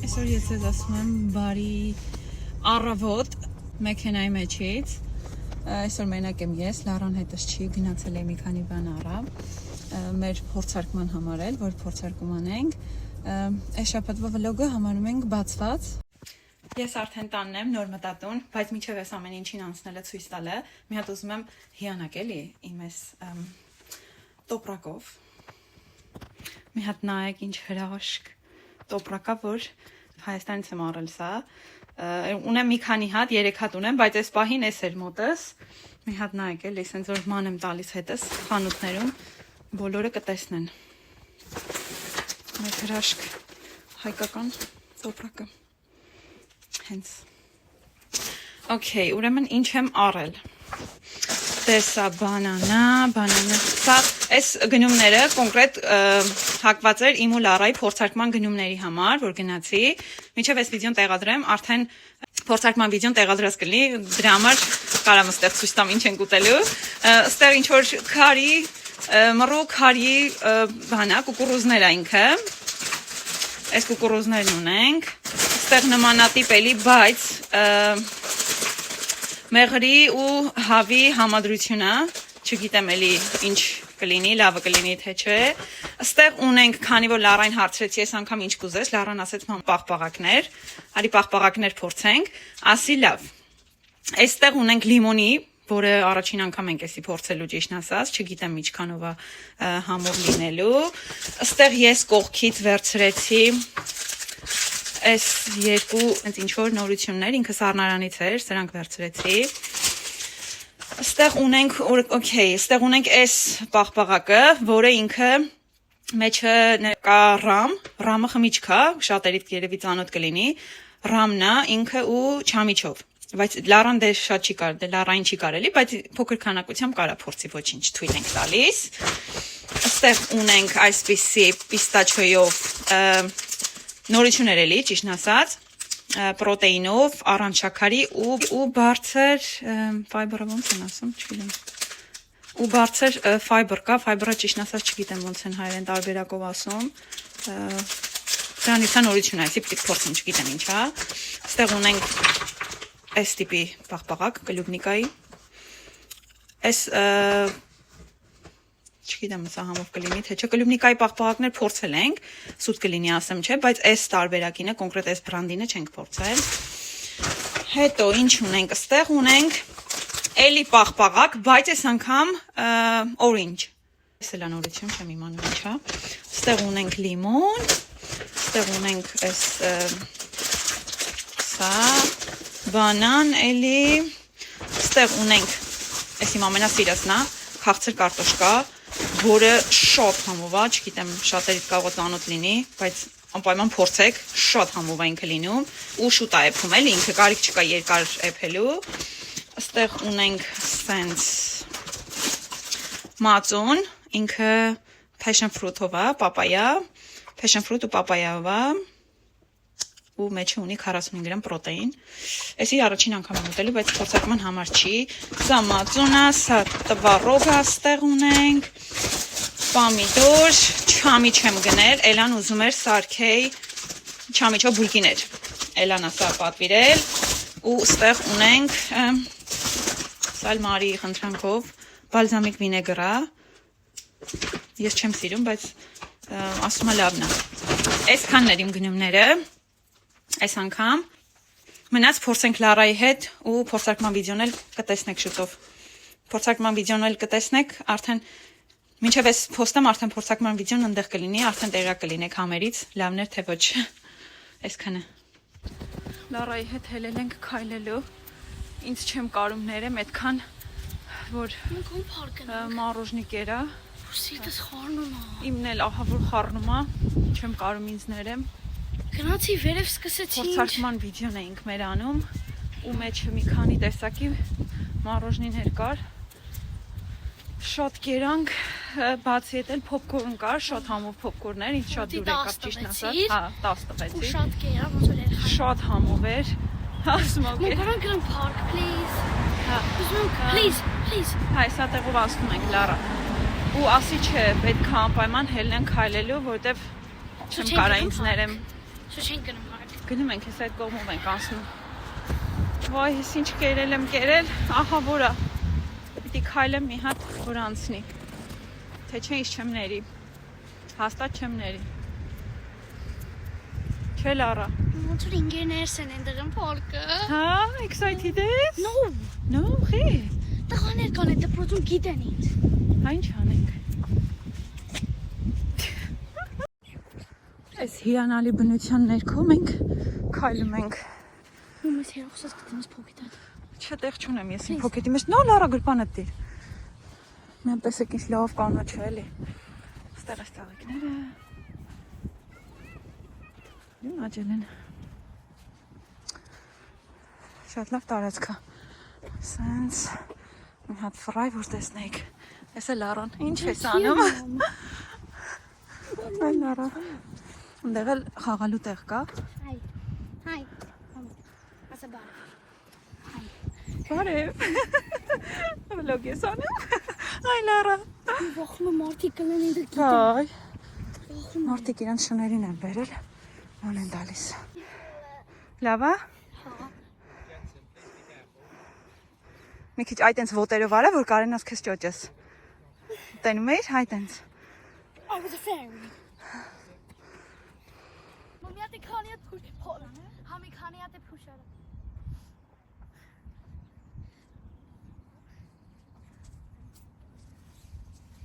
Այսօր ես ձեզ ասում եմ բարի առավոտ մեքենայի մեջից։ Այսօր մենակ եմ ես, Լարան հետս չի, գնացել է մի քանի բան առավ մեր փորձարկման համար էլ, որ փորձարկում անենք։ Այս շաբաթվա վլոգը համարում ենք բացված։ Ես արդեն տանն եմ, նոր մտածուն, բայց մինչև այս ամեն ինչին անցնելը ցույց տալը, մի հատ ուզում եմ հիանակ էլի իմ այս տոպրակով։ Մի հատ նայեք ինչ հրաշք տոպրակա, որ Հայաստանից եմ առել սա։ Ունեմ մի քանի հատ, 3 հատ ունեմ, բայց այս պահին էս էր մոտս։ Մի հատ նայեք էլի, սենց որ ման եմ տալիս հետս խանութներում, բոլորը կտեսնեն։ Մեր հրաշք հայկական տոպրակը։ Հենց։ Okay, ուրեմն ինչ եմ առել։ Տեսա բանանա, սա այս գնումները կոնկրետ հակված էր իմ ու Լարայի փորձարկման գնումների համար, որ գնացի, մինչև այս վիդեոն տեղադրեմ, արդեն փորձարկման վիդեոն տեղադրած կլինի, դրա համար կարամ ստեղ ցույց տամ ինչ ենք ուտելու, ստեղ ինչ որ քարի, մռո քարի բանա, կուկուռուզներ է ինքը, այս կուկուռուզներն ունենք, ստեղ նմանատիպ էլի, բայց մեղրի ու հավի համադրությունը, չգիտեմ էլի ինչ կլինի, լավը կլինի թե չէ։ Այստեղ ունենք, քանի որ Լարային հարցրեցի, այս անգամ ինչ կուզես, Լարան ասեց ման պաղպաղակներ, արի պաղպաղակներ փորձենք, ասի լավ։ Այստեղ ունենք լիմոնի, որը առաջին անգամ ենք էսի փորձելու ճիշտն ասած, չգիտեմ ինչքանով է համով լինելու։ Այստեղ ես կողքից վերցրեցի այս երկու ինչ որ նորություններ, ինքը սառնարանից էր, սրանք վերցրեցի։ Այստեղ ունենք, okay, այստեղ ունենք այս պաղպաղակը, որը ինքը մեջը կա ռամը խմիչք է, շատերիդ երևի ծանոթ կլինի, ռամն է ինքը ու չամիչով, բայց Լարան դե շատ չի կարելի, Լարային չի կարելի, բայց փոքր քանակությամբ կարա փորձի, ոչինչ թույլ ենք տալիս։ Այստեղ ունենք այսպիսի պիստաչոյով նորություններ էլի, ճիշտն ասած, պրոտեինով, առանց շաքարի ու բարձր ֆայբերը ոնց են ասում, չգիտեմ։ Ու բարձր ֆայբեր կա, ֆայբերը ճիշտն ասած չգիտեմ ոնց են հայերեն տարբերակով ասում։ Դրանից է նորություն է, այսի պիտի փորձեմ, չգիտեմ ինչ է։ Այստեղ ունենք այս տիպի պաղպաղակ, կլյուբնիկայի։ Այս չգիտեմ սա համով կլինի, թե չէ, կլյուբնիկայի պաղպաղակներ փորձել ենք, սուտ կլինի ասեմ չէ, բայց այս տարբերակինը, կոնկրետ այս բրանդինը չենք փորձել։ Հետո ինչ ունենք, այստեղ ունենք էլի պաղպաղակ, բայց այս անգամ orange։ Այս էլ նորություն չեմ իմանում ինչ է։ Այստեղ ունենք լիմոն, այստեղ ունենք այս սա բանան էլի, այստեղ ունենք այս իմ ամենասիրածն է, քաղցր կարտոշկա, որը շատ համով է, չգիտեմ շատերիդ կարող ծանոթ լինի, բայց անպայման փորձեք, շատ համով է ինքը լինում ու շուտ է էփում էլի, ինքը կարիք չկա երկար էփելու։ Այստեղ ունենք սենց մածուն, ինքը passion fruit-ով է, պապայա, passion fruit ու պապայով է ու մեջը ունի 45 գրամ պրոտեին։ Էսի առաջին անգամ եմ ուտելու, բայց փորձարկման համար չի։ Սա մածունա, սա տվառով աստեղ ունենք, պամիդոր, չամիչ եմ գնել, Էլան ուզում էր սարքեի չամիչով բուլկիներ։ Էլան ասա պատվիրել ու ստեղ ունենք սալմարի խնդրանքով բալզամիկ վինեգրա։ Ես չեմ սիրում, բայց ասում է լավն է։ Այսքանն էր իմ գնումները։ Այս անգամ մնաց փորձենք Լարայի հետ ու փորձարկման վիդեոն էլ կտեսնեք շուտով։ Փորձարկման վիդեոն էլ կտեսնեք, արդեն մինչև այս փոստեմ արդեն փորձարկման վիդեոն այնտեղ կլինի, արդեն տեղյակ կլինեք համերից, լավն էր թե ոչ։ Այսքանը։ Լարայի հետ հելել ենք քայլելու։ Ինձ չեմ կարում ներեմ այդքան, որ մառոժնիկ էրա։ Սիրտս խառնում է։ Իմն էլ ահա որ խառնում է, չեմ կարում ինձ ներեմ։ Գնացի վերև սկսեցի փորձարկման վիդեոն էինք մեր անում ու մեջը մի քանի տեսակի մառոժնիներ կար։ Շատ կերանք, բացի հետ էլ փոփկորն կար, շատ համով փոփկորներ, ինձ շատ դուր եկավ ճիշտն ասած, հա, 10 տվեցի։ Ու շատ կերա, ոնց որ էր։ Շատ համով էր։ Ասում եմ, Մենք գնանք park, please։ Հա, please։ Հայ, սա տեղով ասում ենք Լարա։ Ու ասի չէ, պետք է անպայման հելնենք քայլելու, որտեվ չեմ կարա ինձ ներեմ So չենք գնում հարկ։ Գնում ենք, ես այդ կողմով ենք անցնում։ Վայ, ես ինչ կերել եմ կերել, ահա որա։ Պիտի քայլեմ մի հատ, որ անցնի։ Թե չէ ինչ չեմ ների։ Հաստատ չեմ ների։ Չէ Լարա։ Ոնց որ ինգերներս են ընդդեմ փորկը։ Հա, excited ես։ No, No, խի։ տղաներ կան այդ դպրոցում գիտեն ինձ։ Հա ինչ անենք։ Այս հիանալի բնության ներքո մենք քայլում ենք։ Ու մեզ հերոսած գտնում ես փոքետ։ Չտեղ չունեմ ես իմ փոքետի մեջ։ Նո Լարա գրպանը դիր։ Մեն տեսեք ինչ լավ կանաչ է էլի։ Ստեղ այս ծաղիկները։ Դու աջել են։ Շատ լավ տարածք է։ Սենց մի հատ ֆրայ որ տեսնեք։ Էս է Լարան։ Ինչ ես անում։ Այ Լարա։ Ընդեղ էլ խաղալու տեղ կա։ Հայ։ Հայ։ Ասա բար։ Բարև։ Վլոգ ես անում։ Այ Լարա։ Ողջույն մարդիկ կլեն ինձ գիտեն։ Այ։ Մարդիկ իրանց շներին են բերել։ Ո՞ն են տալիս։ Լավ է։ Մի քիչ այ տենց ոտերով արա, որ կարենաս քեզ ճոճես։ Տենում էիր, հայ տենց։ I was a fairy. Մամիատի քանիատ փուշ։ Համի քանիատ է փուշը։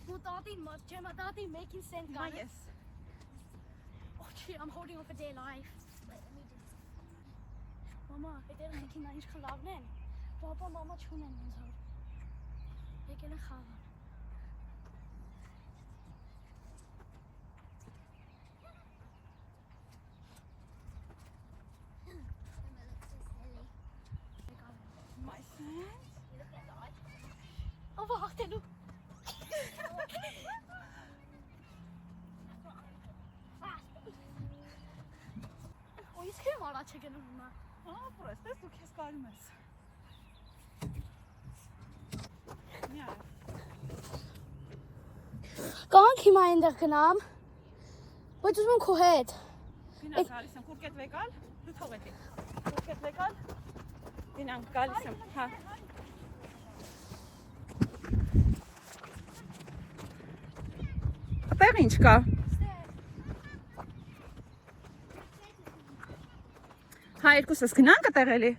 Mutati Matati making sense, guys. Yes. Oh shit, I'm holding on for dear life. Mama, I didn't think you managed to love them. Papa, Mama, chunen in her. They get a cover. My son. Oh, wacht, look. Oh, you scream all that chicken, Mama. Ահա, պրոստես դու քեզ կարում ես։ Նյա։ Կանք հիմա այնտեղ գնամ։ Բայց ուզում եմ քո հետ։ Գնա գալիս եմ, կուրկետ վեկալ, դու թողեցի։ Կուրկետ վեկալ։ Դինանք գալիս եմ, հա։ Այդտեղ ինչ կա։ Հա, երկուսս գնանք այդտեղ էլի։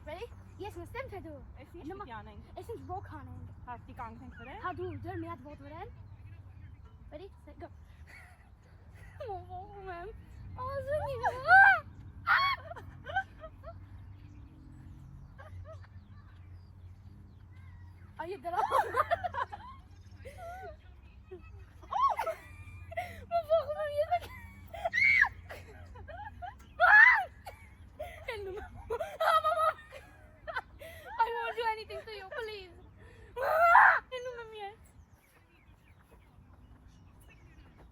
Ready? Yes, we're stem to do. Էս ինչ պիտի անենք։ Essence rock on. Հաստի կանգնենք վրան։ How do there me at what we're in? Ready? Set go. Oh, man. Oh, Are you there? Oh! I won't do anything to you, please.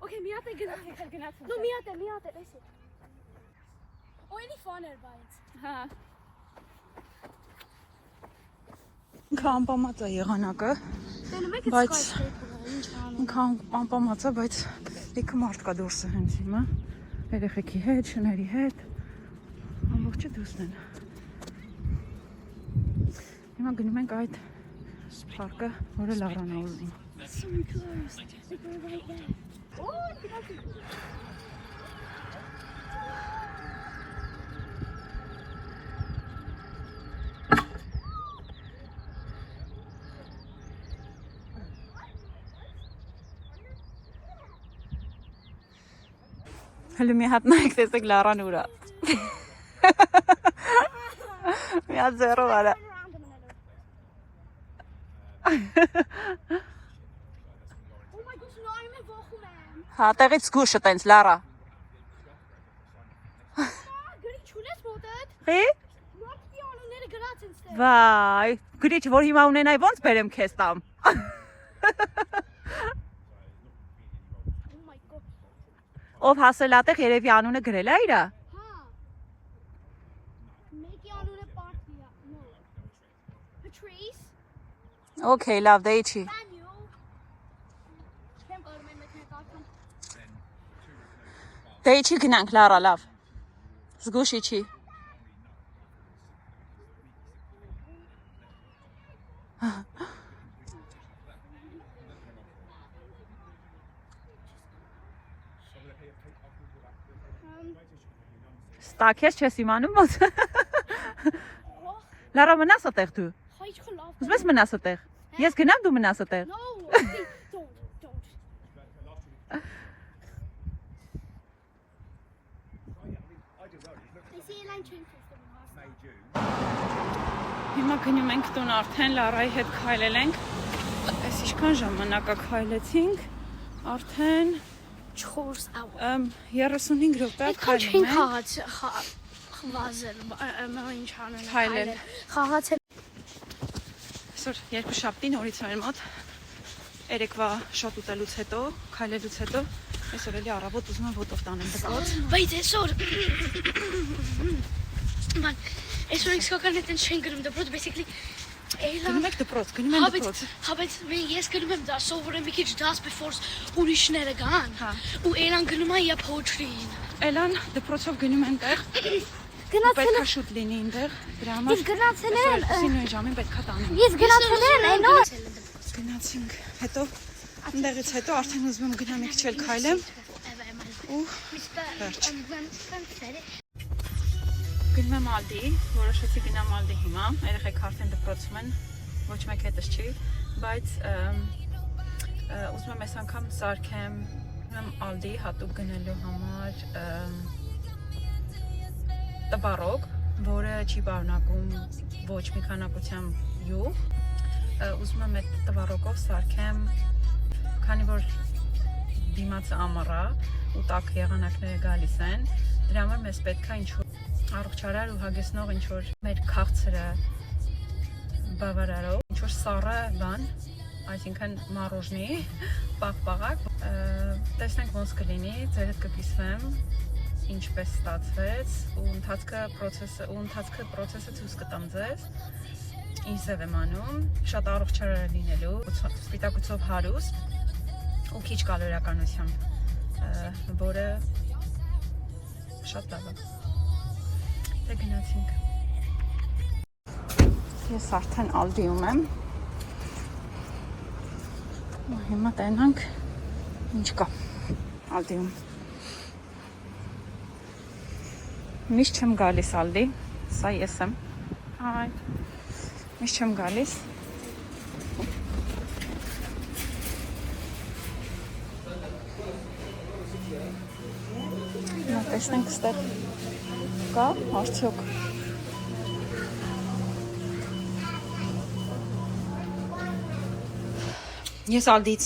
Okay, Miate, no, Miate, listen. Oh, any fun bites. Հա։ Ինքան է եղանակը, բայց ինքան անպամած է, բայց լիքը մարդ կա դուրսը հենց հիմա, երեխեքի հետ, շների հետ, ամբողջը դուրսն են։ Հիմա գնում ենք այդ պարկը, որը Լարան է ուզում։ So close. Like we're right there. Oh, Հələ մի հատ նայեք տեսեք Լարան ուրա։ Մի հատ զերով արա։ Oh my gosh, no, I'm a vocal man. Հա, տեղից զգուշը տենց Լարա։ Գրի չունես մոտդ։ Խի։ Մոտի անունները գրած են ստեղ։ Վայ, գրիչ որ հիմա ունենայի ոնց բերեմ քեզ տամ։ Oh my god. Ով հասել ատեղ երևի անունը գրել է իրա։ Հա։ Մեկի անունը Պարտիա։ No. Patrice. Okay, լավ, դե իջի։ Չեմ կարող եմ մեքենա կարդամ։ Դե իջի գնանք, լարա, լավ։ Զգուշ իջի։ Ստակես չես իմանում ոնց։ Լարա մնաս այդտեղ դու։ Հայ չլավ։ Ուզում ես մնաս այդտեղ։ Ես գնամ դու մնաս այդտեղ։ No, don't. They see a line change system. Հիմա գնում ենք տուն արդեն Լարայի հետ քայլել ենք։ Այս ինչքան ժամանակ է քայլեցինք։ Արդեն 4 hour. 35 րոպե Քաչին քայլում ենք։ խաղաց վազել, ինչ անել։ Քայլել։ Խաղացել։ Այսօր երկուշաբթի նորից մեր մոտ երեկվա շատ ուտելուց հետո, քայլելուց հետո այսօր էլի առավոտ ուզում եմ ոտով տանեմ դպրոց։ Բայց այսօր ման այսօր ինքս կոկանետ չեն գրում դպրոց, basically Գնում եք դպրոց, գնում են դպրոց։ Հաբետ ես գնում եմ դա սովորեմ մի քիչ դաս before ուրիշները գան։ Ու Էլան գնում է իա poetry-ին։ Էլան դպրոցով գնում են տեղ։ Պետք է շուտ լինի այնտեղ։ Դրա համար Ես գնացել եմ։ այսօր նույն ժամին պետք է տանեմ։ Ես գնացել եմ այնօր։ Գնացինք, հետո այնտեղից հետո արդեն ուզում եմ գնամ մի քիչ էլ քայլեմ։ Ու վերջ։ Գնում եմ Ալդի, որոշեցի գնամ Ալդի հիմա, երեխեք արդեն դպրոցում են, ոչ մեկ հետս չի, բայց ուզում եմ այս անգամ սարքեմ Ալդի հատուկ գնելու համար տվարոկ, որը չի պարունակում ոչ մի քանակությամբ յուղ, ուզում եմ այդ տվարոկով սարքեմ, քանի որ դիմացը ամառա ու տաք եղանակները գալիս են, դրա համար մեզ պետք է ինչ-որ առողջարար ու հագեցնող ինչ-որ մեր քաղցրը բավարարող, ինչ-որ սառը բան, այսինքն մարոժնի, պաղպաղակ, տեսնենք ոնց կլինի, ձերդ կկիսվեմ, ինչպես ստացվեց ու ընթացքը պրոցեսը ցույց կտամ ձեզ, ինչ ձև եմ անում, շատ առողջարար լինելու, սպիտակուցով հարուստ ու քիչ կալորիականությամբ, որը շատ լավ է։ Դե գնացինք։ Ես արդեն Ալդիում եմ։ Հիմա տենանք ինչ կա Ալդիում։ Միշտ չեմ գալիս Ալդի, սա ես եմ։ Այ, միշտ չեմ գալիս։ Հիմա տեսնենք ստեղ կա, արդյոք։ Ես Ալդից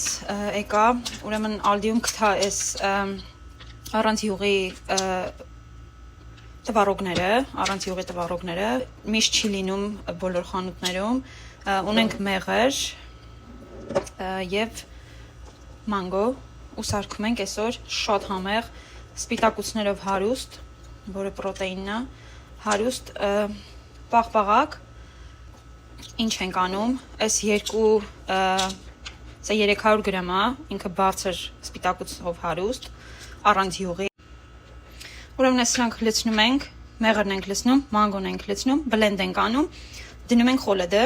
եկա, ուրեմն Ալդիում գտա այս առանց յուղի տվարողները, միշտ չի լինում բոլոր խանութներում, ունենք մեղր և մանգո ու սարքում ենք այսօր շատ համեղ սպիտակուցներով հարուստ, որը պրոտեինն է, հարուստ պաղպաղակ, ինչ ենք անում, այս 300 գրամ է, ինքը բարձր սպիտակուցով հարուստ, առանց յուղի։ Ուրեմն այս սրանք լցնում ենք, մեղրն ենք լցնում, մանգոն ենք լցնում, բլենդ ենք անում, դնում ենք խոլեդը,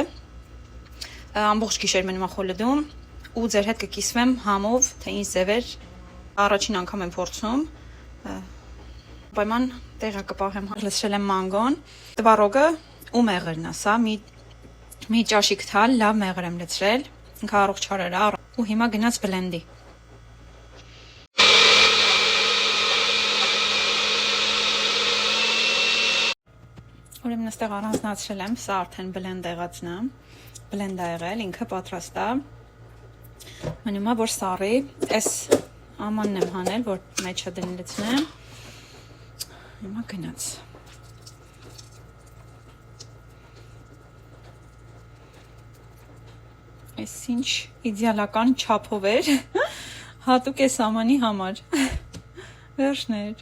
ամբողջ գիշեր մնում է խոլեդում ու ձեր հետ կկիսվեմ համով, թե ինչ ձև էր, առաջին անգամ եմ փորձում, պայման տեղը կպահեմ, լցրել եմ մանգոն, տվարոգը ու մեղրն է, սա մի ճաշիկ թալ լավ մեղր եմ լցրել, ինքը առողջարար է ու հիմա գնաց բլենդի։ Ուրեմն այստեղ առանձնացրել եմ, սա արդեն բլենդ եղածն է, բլենդ է եղել, ինքը պատրաստ է, մնում է, որ սառի, այս ամանն եմ հանել, որ մեջը դնլեցնեմ, հիմա գնաց։ Այս ինչ իդեալական չափով էր, հատուկ այս ամանի համար, վերջներ,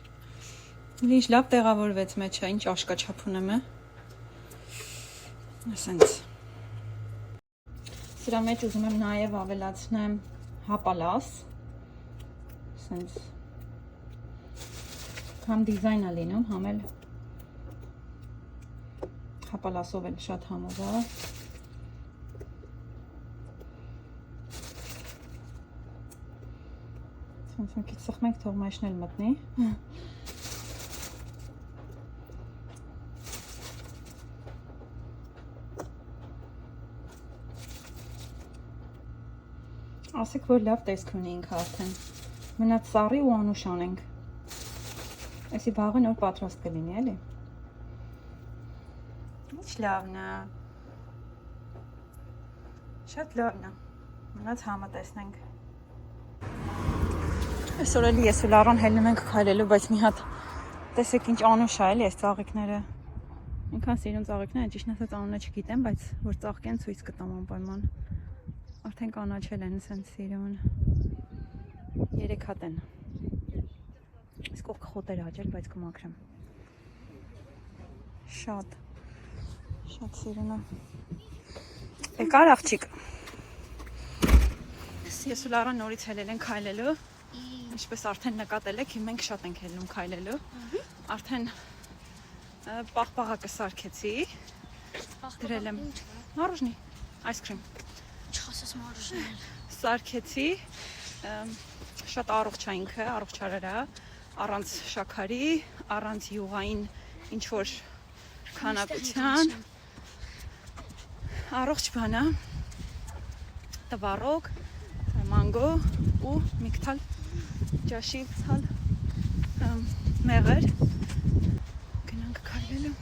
ինչ լավ տեղավորվեց մեջը, ինչ աշկաչափ ունեմ է, ասենց, Սրա մեջ ուզում եմ նաև ավելացնեմ հապալաս, սենց համ դիզայն է լինում, համ էլ հապալասով էլ շատ համով է։ Սենց մի քիչ սխմենք, թող մայշն էլ մտնի։ Ասեք, որ լավ տեսք ունի ինքը արդեն։ Մնաց սառի ու անուշ անենք։ Այսի վաղը նոր պատրաստ կլինի, էլի։ Ինչ լավն է։ Շատ լավն է։ Մնաց համը տեսնենք։ Այսօր էլի ես ու Լարան հելնում ենք քայլելու, բայց մի հատ տեսեք ինչ անուշ է, էլի այս ծաղիկները։ Ինքան սիրուն ծաղիկներ են, ճիշտ ասած անունը չգիտեմ, բայց որ ծաղկեն ցույց կտամ անպայման։ Արդեն կանաչել են սենց սիրուն։ 3 հատ են։ Իսկ ով կխոտեր աճել, բայց կմաքրեմ։ Շատ սիրուն է։ Եկար աղջիկ։ Ես ու Լարան նորից հելել ենք քայլելու։ Ինչպես արդեն նկատել եք, մենք շատ ենք հելնում քայլելու։ Արդեն պաղպաղակը սարքեցի։ Դրել եմ մորոժնի, այսկրիմ։ Չխոսես մորոժնել։ Սարքեցի, շատ առողջ է ինքը, առողջարար է, առանց շաքարի, առանց յուղային ինչ-որ քանակության, առողջ բան է, տվարոկ, մանգո ու մի քթալ ջաշի ցալ մեղր, գնանք քայլելու։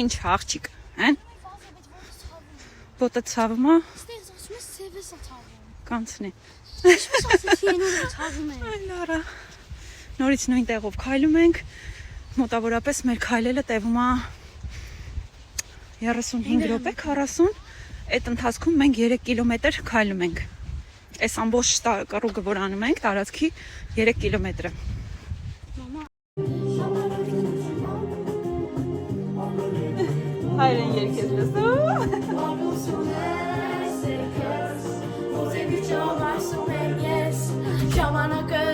Ինչ աղջիկ, հեն? Ոտը ցավում է։ Ստեղծ ասում ես սևես է ցավում։ Կանցնի։ Ինչպես ասեցի ենորը ցավում է։ Այ Լարա։ Նորից նույն տեղով քայլում ենք։ Մոտավորապես մեր քայլելը տևում է 35 րոպե, 40։ Այդ ընթացքում մենք 3 կիլոմետր քայլում ենք։ Այս ամբողջ կռուգը, որ անում ենք, տարածքի 3 կիլոմետրը։ Հայրեն երկեր լսում։ Ժամանակը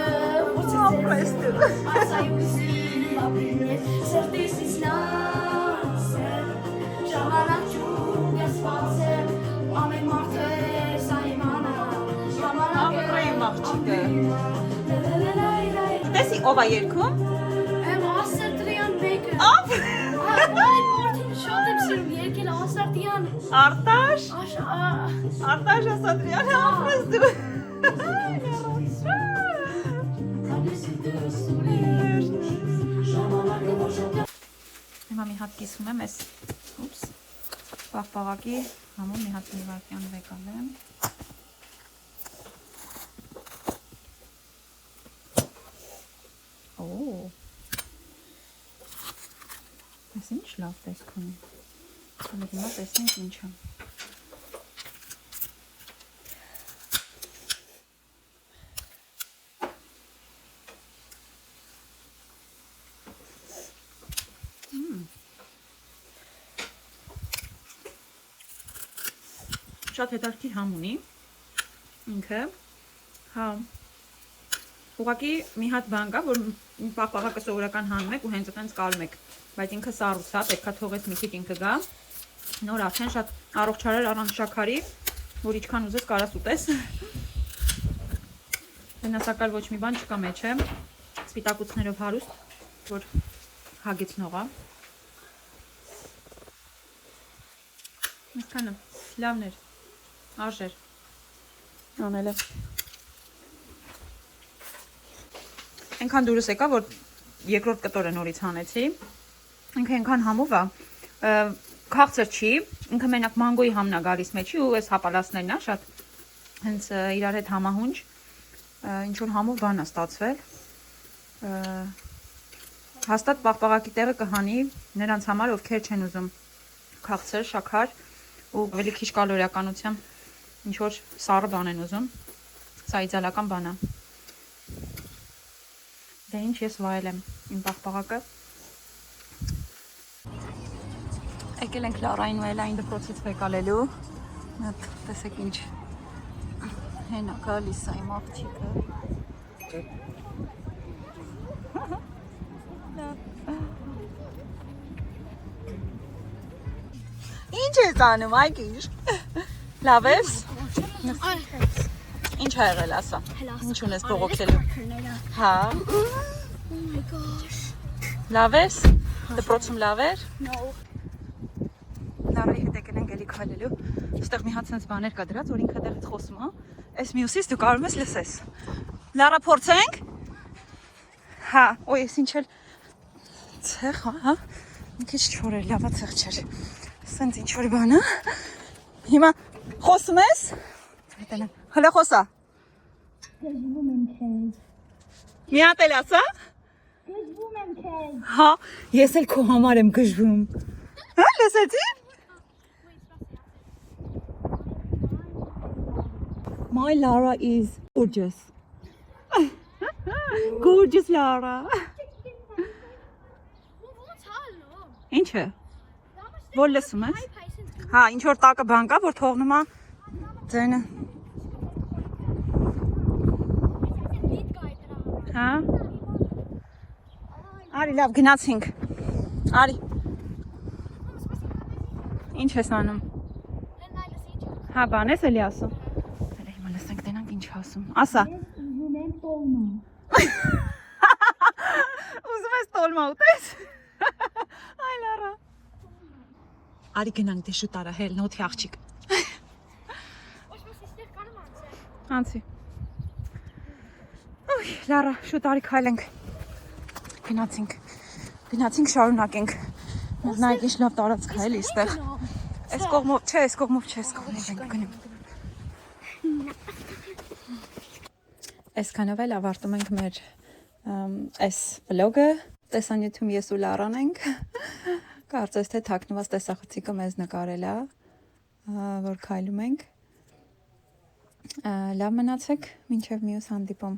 Տեսի ով է երգում։ Ասարդյան մեկը։ Ով։ Մորթին շատ եմ սիրում երկել Ասարդյան։ Արտաշ։ Արտաշ Ասատրյան ապրես դու։ Հիմա մի հատ կիսում եմ այս պաղպաղակի համում մի հատ նիվարկյան վեկալեմ։ Այս ինչ լավ տեսք ունի։ Հիմա տեսնենք ինչ է։ Շատ հետաքրքիր համ ունի ինքը, հա ուղղակի մի հատ բան կա, որ պաղպաղակը սովորական հանում եք ու հենց այդպես կարում եք, բայց ինքը սառույց է, պետքա թողես մի քիչ ինքը գա, նոր արդեն շատ առողջարար առանց շաքարի, որ ինչքան ուզես կարաս ուտես, վնասակար ոչ մի բան չկա մեջը, սպիտակուցներով հարուստ, որ հագեցնող է, այսքանը լավներ, արժեր, անել է։ Այնքան դուրս եկա, որ երկրորդ կտորը նորից հանեցի, ինքը այնքան համով է, քաղցր չի, ինքը մենակ մանգոյի համն է գալիս մեջի ու այս հապալասներն է շատ հենց իրար հետ համահունչ, ինչ-որ համով բան է ստացվել, հաստատ պաղպաղակի տեղը կհանի նրանց համար, ովքեր չեն ուզում քաղցր, շաքար ու ավելի քիչ կալորիականությամբ ինչ-որ սառը բան են ուզում, սա իդեալական բան է։ Դե ինչ ես վայել եմ իմ պաղպաղակը։ Եկել ենք Լարային ու Էլային դպրոցից վեկալելու։ Մատ տեսեք ինչ հենա գալիս է իմ աղջիկը։ Ինչ ես անում, այգիր։ Լավ ես։ Ինչ ա եղել ասա։ Ինչ ունես բողոքելու։ Հա։ Oh my gosh. Լավ ես։ Դպրոցում լավ էր։ No. Լարայի հետ եկել ենք էլի քայլելու։ Այստեղ մի հատ sense բաներ կա դրած, որ ինքը տեղից խոսում է։ Այս մյուսից դու կարող ես լսես։ Լարա փորձենք։ Հա, օй, ես ինչ էլ ցեղ, հա։ Մի քիչ չոր էր, լավա ցեղ չէր։ Սենց ինչ որ բան է։ Հիմա խոսում ես։ Հələ խոսա։ Գժվում եմ քեզ։ Մի հատ էլ ասա։ Գժվում եմ քեզ։ Հա, ես էլ քո համար եմ գժվում։ Հա, լսեցի։ My Lara is gorgeous. Gorgeous Lara. Ինչ է։ Որ լսում ես։ Հա, ինչ որ տակը բան կա, որ թողնում է ձենը։ Հա։ Արի լավ գնացինք։ Արի։ Ինչ ես անում։ Հա, բան ես էլի ասում։ Հələ հիմա լսենք տենանք ինչ ասում։ Ասա։ Ուզում եմ տոլմա։ Ուզում ես տոլմա ուտես։ Այ Լարա։ Արի գնանք դե շուտ արա հել նոթի աղջիկ։ Անցի։ Ոյ, Լարա, շուտ արի քայլենք։ Գնացինք շարունակենք։ Նայեք ինչ լավ տարածք է էլի այստեղ։ Այս կողմով, չէ, այս կողմով չէ, այս կողմով ենք գնում։ Այսքանով էլ ավարտում ենք մեր այս վլոգը։ Տեսանյութում ես ու Լարան ենք։ Կարծես թե թաքնված տեսախցիկը մեզ նկարել է, որ քայլում ենք։ Լավ մնացեք, մինչև մյուս հանդիպում։